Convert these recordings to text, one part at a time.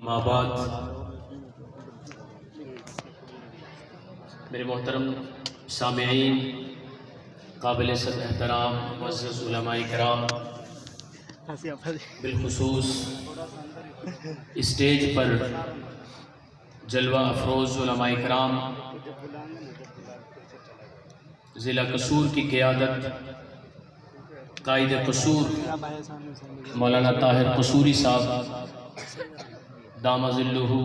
माँ बाद मेरे मोहतरम सामईन, काबिल एहतराम मुअज़्ज़ज़ उलमाए किराम, बिलखुसूस स्टेज पर जलवा अफरोज़ उलमाए किराम, ज़िला कसूर की क़ियादत कायद कसूर मौलाना ताहिर कसूरी साहब दामा ज़िल्लुहु,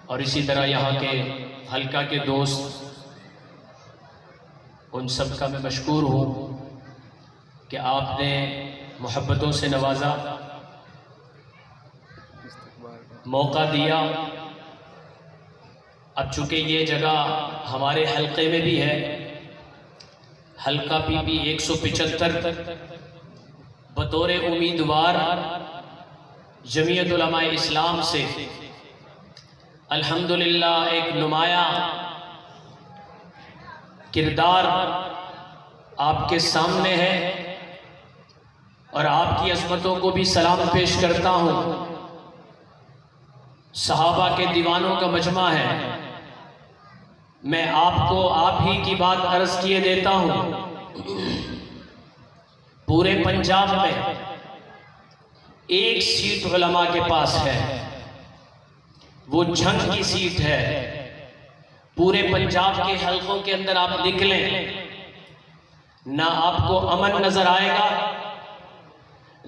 और इसी तरह यहाँ के हल्का के दोस्त, उन सब का मैं मशकूर हूँ कि आपने मोहब्बतों से नवाजा, मौका दिया। अब चूँकि ये जगह हमारे हल्के में भी है, हल्का पीपी 175, बतौर उम्मीदवार जमीयत उलमाए इस्लाम से अल्हम्दुलिल्लाह एक नुमाया किरदार आपके सामने है, और आपकी अज़मतों को भी सलाम पेश करता हूँ। सहाबा के दीवानों का मजमा है। मैं आपको आप ही की बात अर्ज किए देता हूँ। पूरे पंजाब में एक सीट उलमा के पास है, वो झंग की सीट है। पूरे पंजाब के हलकों के अंदर आप निकलें, ना आपको अमन नजर आएगा,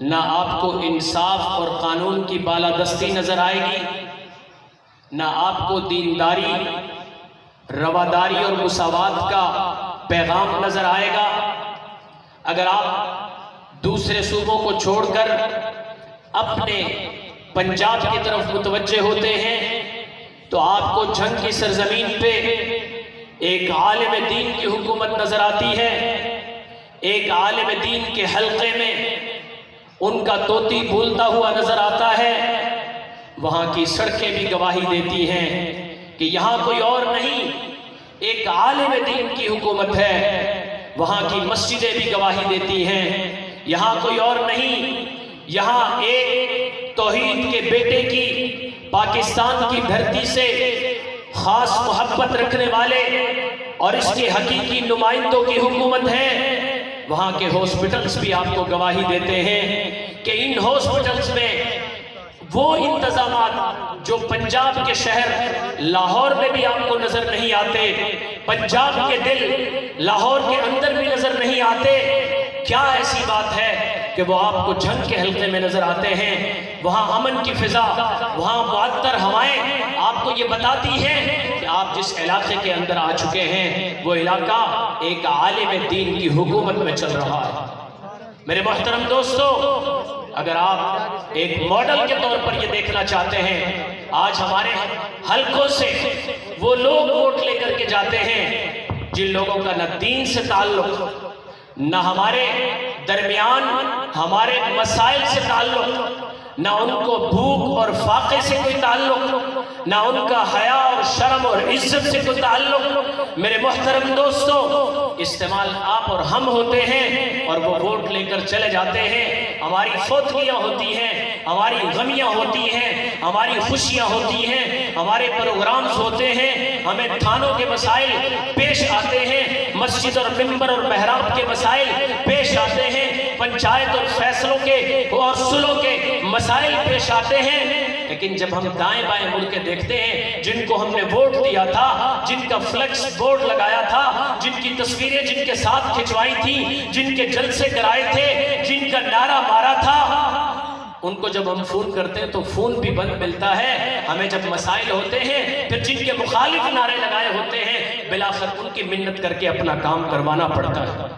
ना आपको इंसाफ और कानून की बालादस्ती नजर आएगी, ना आपको दीनदारी, रवादारी और मुसावात का पैगाम नजर आएगा। अगर आप दूसरे सूबों को छोड़कर अपने पंजाब की तरफ मुतवज्जे होते हैं तो आपको झंग की सरजमीन पे एक आलिम दीन की हुकूमत नजर आती है। एक आलिम दीन के हल्के में उनका तोती बोलता हुआ नजर आता है। वहां की सड़कें भी गवाही देती हैं कि यहाँ कोई और नहीं, एक आलिम दीन की हुकूमत है। वहां की मस्जिदें भी गवाही देती हैं, यहाँ कोई और नहीं, यहाँ एक तौहीद के बेटे की पाकिस्तान की धरती से खास मोहब्बत रखने वाले और इसके हकीकी नुमाइंदों की हुकूमत है। वहाँ के हॉस्पिटल्स भी आपको गवाही देते हैं कि इन हॉस्पिटल्स में वो इंतजामात जो पंजाब के शहर लाहौर में भी आपको नजर नहीं आते, पंजाब के दिल लाहौर के अंदर भी नजर नहीं आते। क्या ऐसी बात है कि वो आपको झंग के हल्के में नजर आते हैं? वहाँ अमन की फिजा, वहाँ मुअत्तर हवाएं आपको ये बताती हैं कि आप जिस इलाके के अंदर आ चुके हैं वो इलाका एक आलिम दीन की हुकूमत में चल रहा है। मेरे मोहतरम दोस्तों, अगर आप एक मॉडल के तौर पर ये देखना चाहते हैं, आज हमारे हलकों से वो लोग वोट लेकर के जाते हैं जिन लोगों का न दीन से ताल्लुक, न हमारे दरमियान हमारे मसाइल से ताल्लुक, न उनको भूख और फाके से कोई ताल्लुक, न उनका हया और शर्म और इज्जत से कोई ताल्लुक। मेरे मोहतरम दोस्तों, इस्तेमाल आप और हम होते हैं और वो वोट लेकर चले जाते हैं। हमारी फौतगियाँ होती हैं, हमारी गमियाँ होती हैं, हमारी खुशियाँ होती हैं, हमारे प्रोग्राम्स होते हैं, हमें थानों के मसाइल पेश आते हैं, मस्जिद और मिंबर और महराब के मसाइल पेश आते हैं, पंचायत और फैसलों के और सुलों के मसाइल पेश आते हैं। लेकिन जब हम दाएं बाएं मुड़ के देखते हैं, जिनको हमने वोट दिया था, जिनका फ्लेक्स बोर्ड लगाया था, जिनकी तस्वीरें जिनके साथ खिंचवाई थी, जिनके जलसे कराए थे, जिनका नारा मारा था, उनको जब हम फोन करते हैं तो फोन भी बंद मिलता है। हमें जब मसाइल होते हैं फिर जिनके मुखालिफ नारे लगाए होते हैं, बिलाखिर उनकी मिन्नत करके अपना काम करवाना पड़ता है।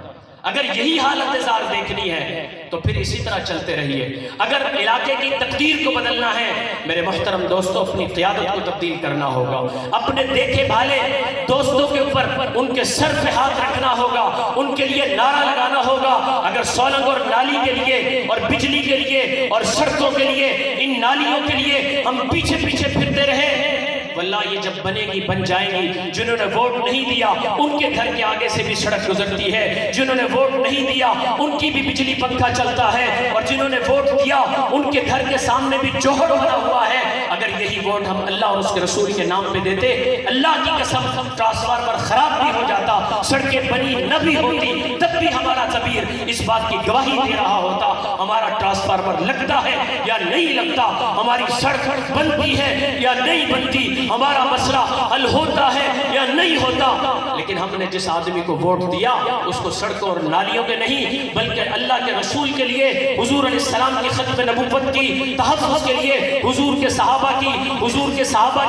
अगर यही हालत जार देखनी है तो फिर इसी तरह चलते रहिए। अगर इलाके की तकदीर को बदलना है मेरे मोहतरम दोस्तों, अपनी क़ियादत को तब्दील करना होगा। अपने देखे भाले दोस्तों के ऊपर उनके सर पे हाथ रखना होगा, उनके लिए नारा लगाना होगा। अगर सोलंग और नाली के लिए और बिजली के लिए और सड़कों के लिए, इन नालियों के लिए हम पीछे पीछे फिरते रहे واللہ یہ جب بنے گی بن جائیں گی. جنہوں نے ووٹ نہیں دیا ان کے گھر کے آگے سے بھی سڑک گزرتی ہے. جنہوں نے ووٹ نہیں دیا ان کی بھی بجلی پنکھا چلتا ہے. اور جنہوں نے ووٹ دیا ان کے گھر کے سامنے بھی جوہر بنا ہوا ہے. اگر یہی ووٹ ہم اللہ اور اس کے رسول کے نام پہ دیتے, اللہ کی قسم ٹرانسفارمر خراب بھی ہو جاتا, سڑکیں بنی نہ بھی ہوتی, تب بھی ہمارا ضمیر اس بات کی گواہی دے رہا ہوتا ہمارا ٹرانسفارمر لگتا ہے یا نہیں لگتا, ہماری سڑک بنتی ہے یا نہیں بنتی, ہمارا مسئلہ حل ہوتا ہے یا نہیں ہوتا. لیکن ہم نے جس آدمی کو ووٹ دیا اس کو سڑکوں اور نالیوں کے نہیں بلکہ اللہ کے رسول کے لیے, حضور علیہ السلام کی ختم نبوت کی تحفظ کے لیے, حضور کے صحابہ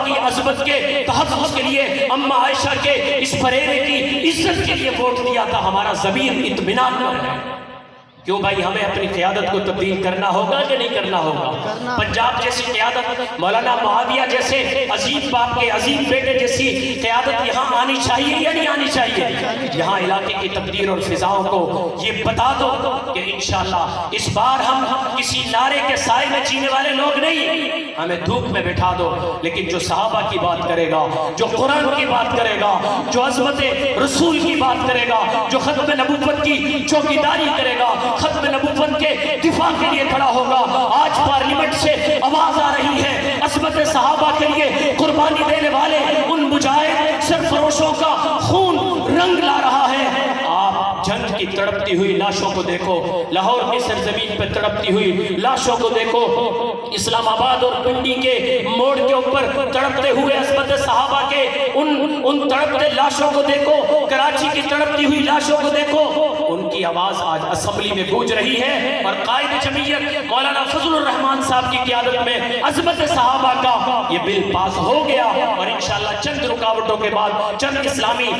کی عظمت کے تحفظ کے لیے, اماں عائشہ کے اس پریرے کی عزت کے لیے ووٹ دیا تھا. ہمارا ضمیر اطمینان پر ہے. کیوں بھائی ہمیں اپنی قیادت کو تبدیل کرنا ہوگا کہ نہیں کرنا ہوگا؟ پنجاب جیسی قیادت, مولانا معاویہ جیسے عظیم باپ کے عظیم بیٹے جیسی قیادت یہاں آنی چاہیے یا نہیں آنی چاہیے؟ یہاں علاقے کی تبدیل اور فضاؤں کو یہ بتا دو کہ انشاءاللہ اس بار ہم کسی نعرے کے سائے میں جینے والے لوگ نہیں, ہمیں دھوپ میں بٹھا دو, لیکن جو صحابہ کی بات کرے گا, جو قرآن کی بات کرے گا, جو عظمت رسول کی بات کرے گا, جو ختم نبوت کی چوکیداری کرے گا, ختم نبوت کے دفاع کے لیے کھڑا ہوگا. آج پارلیمنٹ سے آواز آ رہی ہے عظمت صحابہ کے لیے قربانی دینے والے ان مجاہد سرفروشوں کا خون رنگ لا رہا ہے. آپ جنگ کی تڑپتی ہوئی لاشوں کو دیکھو, لاہور کی سرزمین پہ تڑپتی ہوئی لاشوں کو دیکھو, اسلام آباد اور پنڈی کے موڑ کے اوپر تڑپتے ہوئے عظمت صحابہ کے ان تڑپتے لاشوں کو دیکھو, کراچی کی تڑپتی ہوئی لاشوں کو دیکھو. ان کی آواز آج اسمبلی میں گونج رہی ہے اور قائد جمعیت مولانا فضل الرحمان صاحب کی قیادت میں عظمت صحابہ کا یہ بل پاس ہو گیا. اور انشاءاللہ چند رکاوٹوں کے بعد, چند اسلامی